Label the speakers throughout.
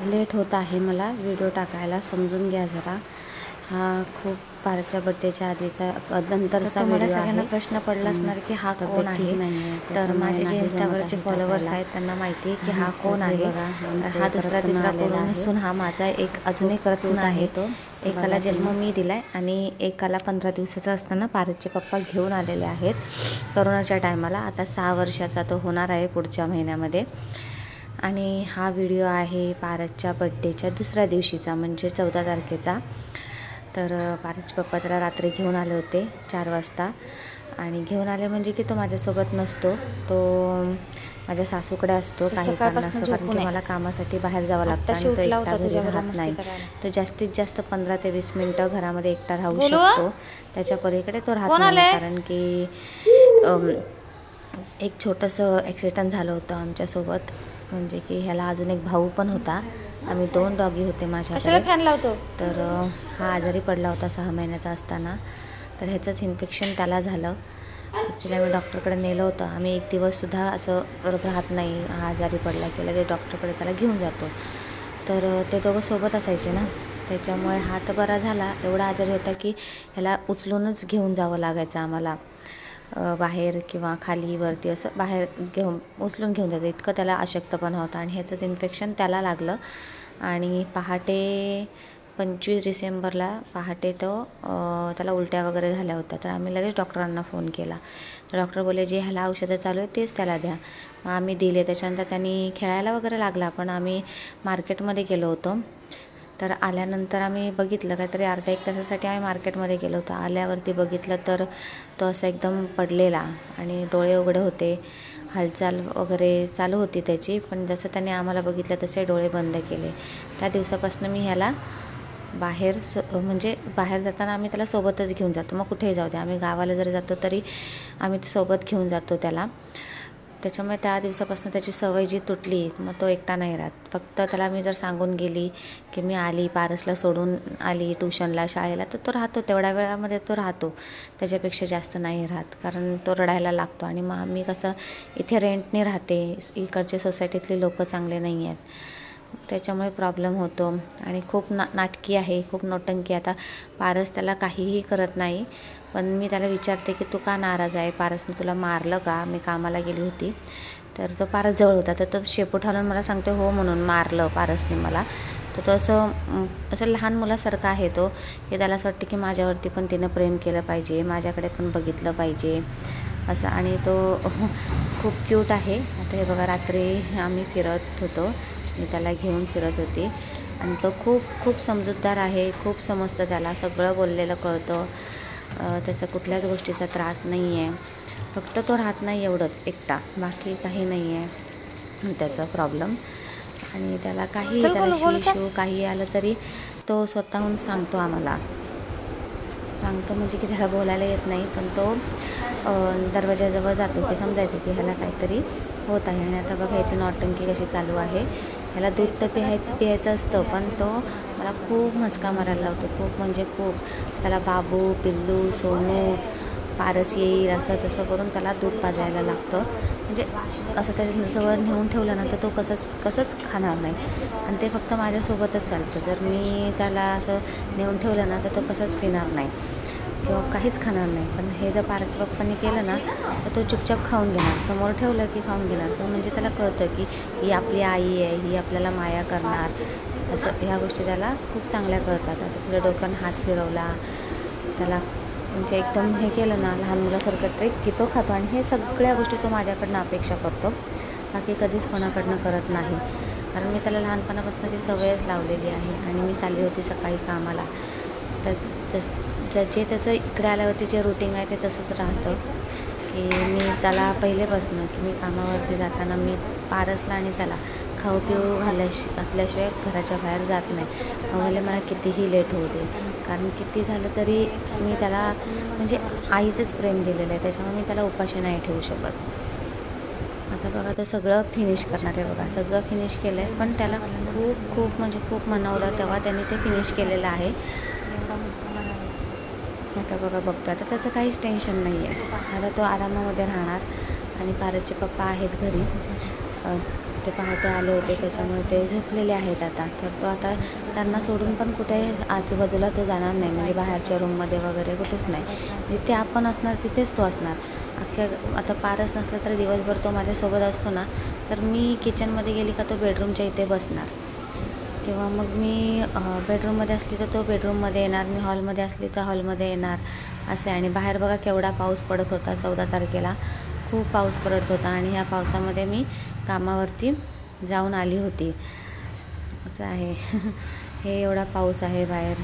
Speaker 1: Late होत आहे मला व्हिडिओ टाकायला, समजून घ्या जरा. हा खूप पारच्या बड्डेच्या आधीचा नंतरचा
Speaker 2: तुम्हाला
Speaker 1: व्हिडिओ
Speaker 2: सगळ्यांना
Speaker 1: आहे.
Speaker 2: प्रश्न पडला असणार की हा कोण
Speaker 1: तब्येत ठीक
Speaker 2: आहे.
Speaker 1: नाही आहे,
Speaker 2: तर
Speaker 1: त्याच्यामुळे
Speaker 2: माझे जे
Speaker 1: नाही जमत
Speaker 2: इंस्टावरचे
Speaker 1: आहे
Speaker 2: फॉलोवर्स
Speaker 1: टाकायला.
Speaker 2: आहेत त्यांना माहिती आहे की हा
Speaker 1: तर
Speaker 2: कोण
Speaker 1: हे
Speaker 2: आहे.
Speaker 1: बघा, आमचं
Speaker 2: हा
Speaker 1: एक
Speaker 2: दुसरा
Speaker 1: रत्न
Speaker 2: तिसरा
Speaker 1: आलेला
Speaker 2: कोण
Speaker 1: आहे.
Speaker 2: नसून हा माझा एक अजून एक रत्न
Speaker 1: क्यूट
Speaker 2: आहे.
Speaker 1: तो.
Speaker 2: एकाला
Speaker 1: बघा
Speaker 2: जन्म
Speaker 1: तुम्ही.
Speaker 2: मी दिलाय आणि एकाला 15 दिवसाचा असताना पारसचे पप्पा घेऊन आलेले आहेत करोनाच्या टायमाला. आता 6 वर्षाचा तो होणार आहे पुढच्या महिन्यामध्ये. आणि हा व्हिडिओ आहे पारसच्या बड्डेच्या दुसऱ्या दिवशीचा, म्हणजे 14 तारखेचा. तर पारसचे पप्पा त्याला रात्री घेऊन आले होते 4 वाजता. आणि घेऊन आले म्हणजे की तो माझ्यासोबत नसतो, तो माझ्या सासूकडे असतो काही कारणास्तव, कारण की मला कामासाठी बाहेर जावं लागतं आणि तो एकटा घरी राहत नाही. तो जास्तीत जास्त 15 ते 20 मिनटं घरामध्ये एकटा राहू शकतो, त्याच्या पलीकडे तो राहत नाही. कारण की एक छोटंसं ॲक्सिडेंट झालं होतं आमच्यासोबत, म्हणजे की ह्याला अजून एक भाऊ पण होता. आम्ही 2 डॉगी होते माझ्याकडे.
Speaker 1: फॅन लावतो.
Speaker 2: तर हा आजारी पडला होता 6 महिन्याचा असताना. तर ह्याचंच इन्फेक्शन त्याला झालं. ॲक्च्युली आम्ही डॉक्टरकडे नेलं होतं. आम्ही एक दिवससुद्धा असं राहत नाही, हा आजारी पडला की लगेच डॉक्टरकडे त्याला घेऊन जातो. तर ते दोघं सोबत असायचे ना, त्याच्यामुळे हा तर बरा झाला. एवढा आजारी होता की ह्याला उचलूनच घेऊन जावं लागायचं आम्हाला बाहेर किंवा खाली वरती, असं बाहेर उचलून घेऊन जायचं, इतकं त्याला अशक्तपणा होता. आणि ह्याचंच इन्फेक्शन त्याला लागलं. आणि पहाटे 25 डिसेंबरला पहाटे त्याला उलट्या वगैरे झाल्या होत्या. तर आम्ही लगेच डॉक्टरांना फोन केला. तर डॉक्टर बोलले जे ह्याला औषधं चालू आहे तेच त्याला द्या. मग आम्ही दिले. त्याच्यानंतर त्यांनी खेळायला वगैरे लागला, पण आम्ही मार्केटमध्ये गेलो होतो. तर आल्यानंतर आम्ही बघितलं, काहीतरी अर्धा 1 तासासाठी आम्ही मार्केटमध्ये गेलो होतो. आल्यावरती बघितलं तर तो असं एकदम पडलेला आणि डोळे उघडे होते, हालचाल वगैरे चालू होती त्याची, पण जसं त्याने आम्हाला बघितलं तसे डोळे बंद केले. त्या दिवसापासून मी ह्याला म्हणजे बाहेर जाताना आम्ही त्याला सोबतच घेऊन जातो. मग कुठेही जाऊ दे, आम्ही गावाला जरी जातो तरी आम्ही सोबत घेऊन जातो त्याला. त्याच्यामुळे त्या दिवसापासून त्याची सवय जी तुटली, मग तो एकटा नाही राहत. फक्त त्याला मी जर सांगून गेली की मी आली, पारसला सोडून आली ट्यूशनला, शाळेला, तर तो राहतो. तेवढ्या वेळामध्ये तो राहतो, त्याच्यापेक्षा जास्त नाही राहत, कारण तो रडायला लागतो. आणि मग आम्ही कसं इथे रेंटने राहते, इकडचे सोसायटीतले लोक चांगले नाही आहेत, त्याच्यामुळे प्रॉब्लेम होतो. आणि खूप नाटकी आहे, खूप नौटंकी. आता पारस त्याला काहीही करत नाही, पण मी त्याला विचारते की तू का नाराज आहे, पारसने तुला मारलं का? मी कामाला गेली होती, तर तो पारस जवळ होता. तर तो शेपूट हलवून मला सांगतो हो म्हणून मारलं पारसने मला. तर तो असं लहान मुलासारखा आहे तो, की त्याला असं वाटतं की माझ्यावरती पण तिनं प्रेम केलं पाहिजे, माझ्याकडे पण बघितलं पाहिजे असं. आणि तो खूप क्यूट आहे. आता हे बघा, रात्री आम्ही फिरत होतो, मी त्याला घेऊन फिरत होती. आणि तो खूप समजूतदार आहे, खूप समजतं त्याला, सगळं बोललेलं कळतं. त्याचा कुठल्याच गोष्टीचा त्रास नाही आहे. फक्त तो राहत नाही एवढंच एकटा, बाकी काही नाही आहे त्याचा प्रॉब्लेम. आणि त्याला शिशू काही आलं तरी तो स्वतःहून सांगतो आम्हाला. सांगतो म्हणजे की त्याला बोलायला येत नाही, पण तो दरवाजाजवळ जातो की समजायचं की ह्याला काहीतरी होत आहे. आणि आता बघा ह्याची नौटंकी कशी चालू आहे. ह्याला दूध तर प्यायचं असतं, पण तो मला खूप मस्का मारायला लावतो, खूप म्हणजे खूप. त्याला बाबू, पिल्लू, सोनू, पारस येईल असं तसं करून त्याला दूध पाजायला लागतं. म्हणजे असं त्याच्याजवळ नेऊन ठेवलं ना तर तो कसंच खाणार नाही. आणि ते फक्त माझ्यासोबतच चालतं. जर मी त्याला असं नेऊन ठेवलं ना तर तो कसंच पिणार नाही किंवा काहीच खाणार नाही. पण हे जर पारसच्या पप्पांनी केलं ना तर तो चुपचाप खाऊन घेणार, समोर ठेवलं की खाऊन घेणार. पण म्हणजे त्याला कळतं की ही आपली आई आहे, ही आपल्याला माया करणार, असं ह्या गोष्टी त्याला खूप चांगल्या कळतात. आता तुझ्या डोक्यानं हात फिरवला, त्याला म्हणजे एकदम हे केलं ना लहान मुलासारखं ट्रेक की तो खातो. आणि हे सगळ्या गोष्टी तो माझ्याकडनं अपेक्षा करतो, बाकी कधीच कोणाकडनं करत नाही. कारण मी त्याला लहानपणापासून ती सवयच लावलेली आहे. आणि मी चालली होती सकाळी कामाला, तर जे त्याचं इकडे आल्यावरती जे रुटीन आहे ते तसंच राहतं की मी त्याला पहिलेपासून की मी कामावरती जाताना मी पारसला आणि त्याला खाऊ पिऊ घातल्याशिवाय घराच्या बाहेर जात नाही. भले मला कितीही लेट होऊ दे, कारण किती झालं तरी मी त्याला म्हणजे आईचंच प्रेम दिलेलं आहे, त्याच्यामुळे मी त्याला उपाशी नाही ठेवू शकत. आता बघा तो सगळं फिनिश करणार आहे, बघा सगळं फिनिश केलं आहे. पण त्याला खूप म्हणजे खूप मनवलं तेव्हा त्यांनी ते फिनिश केलेलं आहे. आता बघा बघतो, आता त्याचं काहीच टेन्शन नाही आहे. आता तो आरामामध्ये राहणार. आणि पारसचे पप्पा आहेत घरी, ते पहाटे आले होते, त्याच्यामुळे ते झोपलेले आहेत आता. तर तो आता त्यांना सोडून पण कुठे आजूबाजूला तो जाणार नाही, म्हणजे बाहेरच्या रूममध्ये वगैरे कुठेच नाही. जिथे आपण असणार तिथेच तो असणार. आता पारस नसला तर दिवसभर तो माझ्यासोबत असतो ना, तर मी किचनमध्ये गेली का तो बेडरूमच्या इथे बसणार, किंवा मग मी बेडरूममध्ये असली तर तो बेडरूममध्ये येणार, मी हॉलमध्ये असली तर हॉलमध्ये येणार असे. आणि बाहेर बघा केवढा पाऊस पडत होता 14 तारखेला, खूप पाऊस पडत होता. आणि ह्या पावसामध्ये मी कामावरती जाऊन आली होती, असं आहे. हे एवढा पाऊस आहे बाहेर.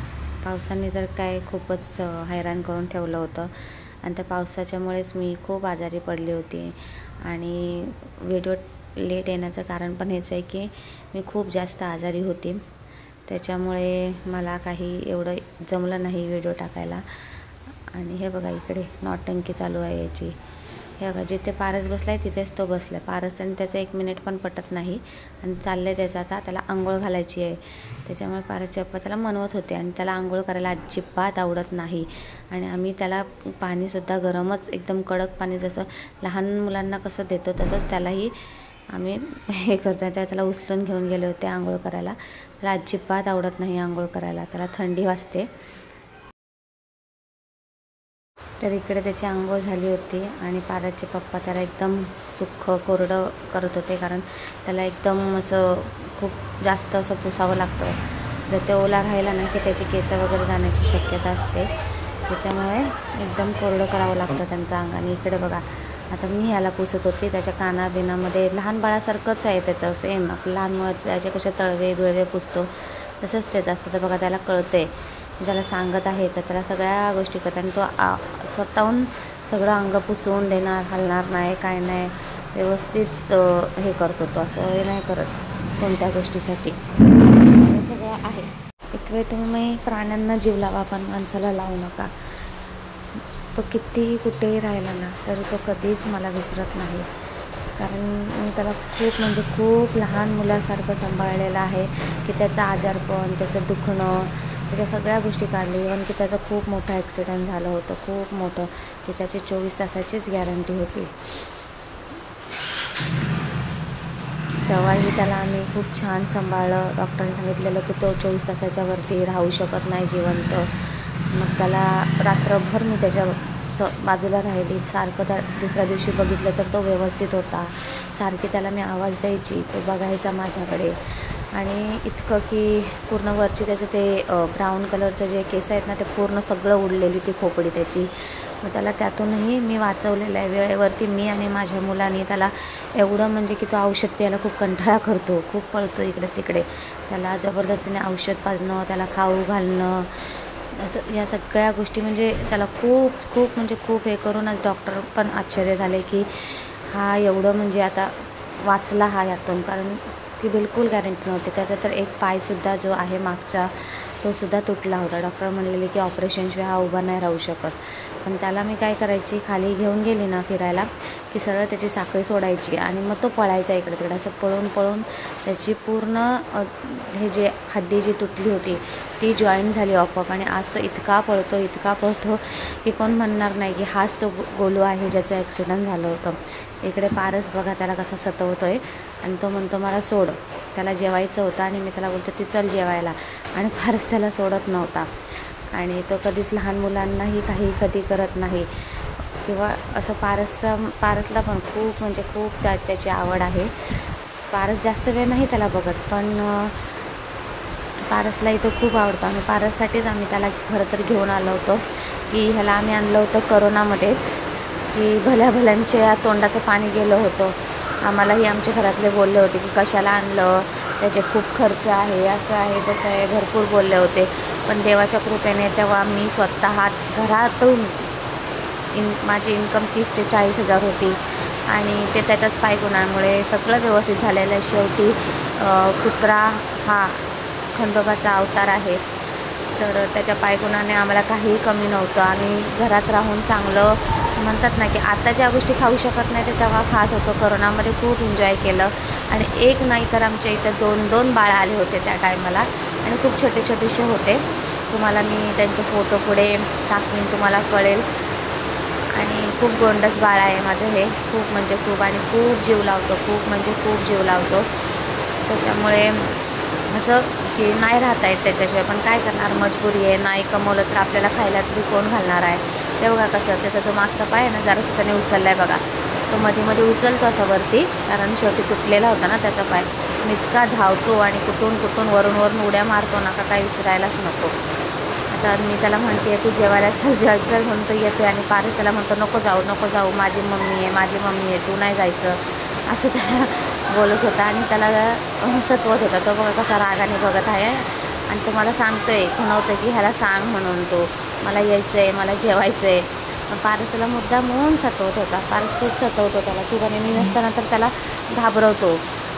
Speaker 2: पावसाने तर काय खूपच हैराण करून ठेवलं होतं. आणि त्या पावसाच्यामुळेच मी खूप आजारी पडली होती. आणि व्हिडिओ लेट येण्याचं कारण पण हेच आहे की मी खूप जास्त आजारी होती, त्याच्यामुळे मला काही एवढं जमलं नाही व्हिडिओ टाकायला. आणि हे बघा इकडे नौटंकी चालू आहे याची. हे बघा जिथे पारस बसला आहे तिथेच तो बसला आहे. पारस आणि त्याचं 1 मिनिट पण पटत नाही आणि चाललं आहे त्याचं आता. त्याला आंघोळ घालायची आहे, त्याच्यामुळे पारसचे पप्पा त्याला मनवत होते. आणि त्याला आंघोळ करायला अजिबात आवडत नाही. आणि आम्ही त्याला पाणीसुद्धा गरमच, एकदम कडक पाणी, जसं लहान मुलांना कसं देतो तसंच त्यालाही आम्ही हे करतो. त्याला उचलून घेऊन गेले होते आंघोळ करायला. त्याला अजिबात आवडत नाही आंघोळ करायला, त्याला थंडी वाजते. तर इकडे त्याची आंघोळ झाली होती आणि पारसचे पप्पा त्याला एकदम सुक्खं कोरडं करत होते, कारण त्याला एकदम असं खूप जास्त असं पुसावं लागतं. जर ते ओला राहिला नाही की त्याचे केस वगैरे जाण्याची शक्यता असते, त्याच्यामुळे एकदम कोरडं करावं लागतं त्यांचं अंग. आणि इकडे बघा आता मी ह्याला पुसत होती, त्याच्या कानाबिनामध्ये लहान बाळासारखंच आहे त्याचं, सेम आपलं लहान मुलाचं त्याचे कसे तळवे बिळवे पुसतो तसंच त्याचं असतं. तर बघा त्याला कळतं आहे, ज्याला सांगत आहे तर त्याला सगळ्या गोष्टी करतात. आणि तो स्वतःहून सगळं अंग पुसवून देणार, हलणार नाही, काय नाही, व्यवस्थित हे करतो तो, असं हे नाही करत कोणत्या गोष्टीसाठी. असं सगळं आहे. एक वेळ तुम्ही प्राण्यांना जीव लावा पण माणसाला लावू नका. तो कितीही कुठेही राहिला ना तरी तो कधीच मला विसरत नाही, कारण मी त्याला खूप म्हणजे खूप लहान मुलासारखं सांभाळलेलं आहे की त्याचं आजारपण, त्याचं दुखणं, त्याच्या सगळ्या गोष्टी काढली. इव्हन की त्याचं खूप मोठं ॲक्सिडेंट झालं होतं, खूप मोठं, की त्याची 24 तासाचीच गॅरंटी होती. तेव्हाही त्याला आम्ही खूप छान सांभाळलं. डॉक्टरांनी सांगितलेलं की तो 24 तासाच्या वरती राहू शकत नाही जिवंत. मग त्याला रात्रभर मी त्याच्या बाजूला राहिली, सारखं त्या दुसऱ्या दिवशी बघितलं तर तो व्यवस्थित होता. सारखी त्याला मी आवाज द्यायची, तो बघायचा माझ्याकडे. आणि इतकं की पूर्ण वरची त्याचं ते ब्राऊन कलरचं जे केस आहेत ना ते पूर्ण सगळं उडलेली ती खोपडी त्याची. मग त्याला त्यातूनही मी वाचवलेलं आहे वेळेवरती. मी आणि माझ्या मुलांनी त्याला एवढं, म्हणजे की तो औषध प्यायला खूप कंटाळा करतो, खूप पळतो इकडे तिकडे. त्याला जबरदस्तीने औषध पाजणं, त्याला खाऊ घालणं, असं या सगळ्या गोष्टी, म्हणजे त्याला खूप खूप म्हणजे खूप हे करूनच डॉक्टर पण आश्चर्य झाले की हा एवढं म्हणजे आता वाचला हा यातून, कारण की बिलकुल गॅरंटी नव्हती. त्याचा तर एक पायसुद्धा जो आहे मागचा तो सुद्धा तुटला होता. डॉक्टर म्हणलेले की ऑपरेशनशिवाय हा उभा नाही राहू शकत. पण त्याला मी काय करायची, खाली घेऊन गेली ना फिरायला की सरळ त्याची साखळी सोडायची आणि मग तो पळायचा इकडे तिकडे. असं पळून पळून त्याची पूर्ण हे जे हड्डी जी तुटली होती ती जॉईन झाली आपोआप. आणि आज तो इतका पळतो की कोण म्हणणार नाही की हाच तो गोलू आहे ज्याचं ॲक्सिडेंट झालं होतं. इकडे पारस बघा त्याला कसा सतवतो आहे आणि तो म्हणतो मला सोड. त्याला जेवायचं होतं आणि मी त्याला बोलतो ती चल जेवायला, आणि पारस त्याला सोडत नव्हता. आणि तो कधीच लहान मुलांनाही काही कधी करत नाही, किंवा असं पारसला पण खूप म्हणजे खूप त्याची आवड आहे. पारस जास्त वेळ नाही त्याला बघत, पण पारसलाही तो खूप आवडतो. आणि पारससाठीच आम्ही त्याला खरं तर घेऊन आलो होतो, की ह्याला आम्ही आणलं होतं करोनामध्ये, की भल्याभल्यांच्या तोंडाचं पाणी गेलं होतं. आम्हालाही आमच्या घरातले बोलले होते की कशाला आणलं, त्याचे खूप खर्च आहे, असं आहे तसं आहे, भरपूर बोलले होते. पण देवाच्या कृपेने तेव्हा मी स्वतःच घरातून माझी इन्कम 30 ते 40 हजार होती आणि ते त्याच्याच पायगुणामुळे सगळं व्यवस्थित झालेलं आहे. शेवटी कुत्रा हा खंडोबाचा अवतार आहे, तर त्याच्या पायगुणाने आम्हाला काहीही कमी नव्हतं. आम्ही घरात राहून चांगलं म्हणतात ना की आता ज्या गोष्टी खाऊ शकत नाही ते तेव्हा खात होतो. करोनामध्ये खूप एन्जॉय केलं. आणि एक नाही तर आमच्या इथं 2 बाळं आले होते त्या टायमाला, आणि खूप छोटेसे होते. तुम्हाला मी त्यांचे फोटो पुढे टाकून तुम्हाला कळेल. आणि खूप गोंडस बाळ आहे माझं हे, खूप म्हणजे खूप, आणि खूप जीव लावतो, खूप म्हणजे खूप जीव लावतो. त्याच्यामुळे असं की नाही राहता येत त्याच्याशिवाय, पण काय करणार, मजबुरी आहे. नाही कमवलं तर आपल्याला खायला तरी कोण घालणार आहे. ते बघा कसं त्याचा जो मागचा पाय आहे ना जरासं त्याने उचलला आहे बघा, तो मध्ये मध्ये उचलतो असा वरती, कारण शेवटी तुटलेला होता ना त्याचा पाय. इतका धावतो आणि कुठून कुठून वरून वरून उड्या मारतो ना का काही विचारायलाच नको. आता मी त्याला म्हणते तू जेवायला चल चल म्हणून तो येतो, आणि पारस त्याला म्हणतो नको जाऊ, माझी मम्मी आहे, तू नाही जायचं, असं त्याला बोलत होता. आणि त्याला सतवत होता. तो बघा कसा रागाने बघत आहे, आणि तो मला सांगतोय, खुणवतोय की ह्याला सांग म्हणून, तो मला यायचं आहे, मला जेवायचं आहे. पारस त्याला मुद्दा म्हणून सतवत होता. पारस खूप सतवतो त्याला, की म्हणे मी नसताना तर त्याला घाबरवतो.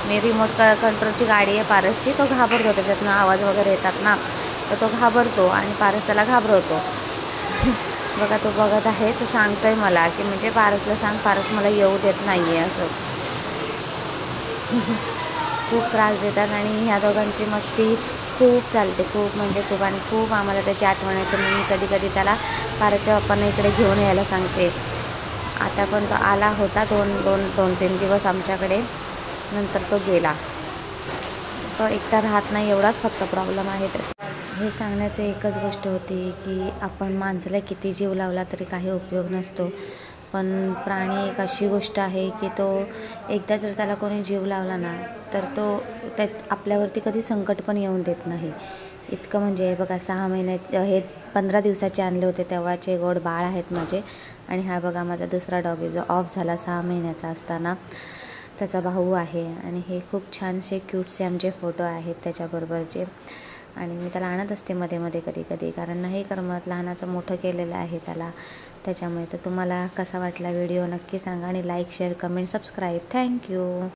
Speaker 2: मी रिमोट कंट्रोलची गाडी आहे पारसची, तो घाबरतो, त्याच्यातनं आवाज वगैरे येतात ना, तर तो घाबरतो आणि पारस त्याला घाबरवतो. बघा तो बघत आहे, तो सांगतोय मला की म्हणजे पारसला सांग, पारस मला येऊ देत नाही आहे असं. खूप त्रास देतात, आणि ह्या दोघांची मस्ती खूप चालते, खूप म्हणजे खूप, आणि खूप आम्हाला त्याची आठवण येते. मी कधी कधी त्याला पारसच्या पप्पांना इकडे घेऊन यायला सांगते. आता पण तो आला होता 2-3 दिवस आमच्याकडे, नंतर तो गेला. तो एकटा राहत नाही, एवढाच फक्त प्रॉब्लेम आहे त्याचा. हे सांगण्याचं एकच गोष्ट होती की आपण माणसाला किती जीव लावला तरी काही उपयोग नसतो, पण प्राणी एक अशी गोष्ट आहे की तो एकदा जर त्याला कोणी जीव लावला ना तर तो आपल्यावरती कधी संकट पण येऊन देत नाही. इतकं म्हणजे बघा 6 महिन्याचे हे 15 दिवसाचे आणले होते तेव्हाचे गोड बाळ आहेत माझे. आणि हा बघा माझा दुसरा डॉग आहे जो ऑफ झाला 6 महिन्याचा असताना, त्याचा भाऊ आहे. आणि हे खूप छानसे क्यूटसे आमचे फोटो आहेत त्याच्याबरोबरचे. आणि मी त्याला आणत असते मध्ये मध्ये कधी कधी, कारण नाही करमत, लहानाचं मोठं केलेलं आहे त्याला त्याच्यामुळे. तर तुम्हाला कसा वाटला व्हिडिओ नक्की सांगा, आणि like share comment subscribe. Thank you.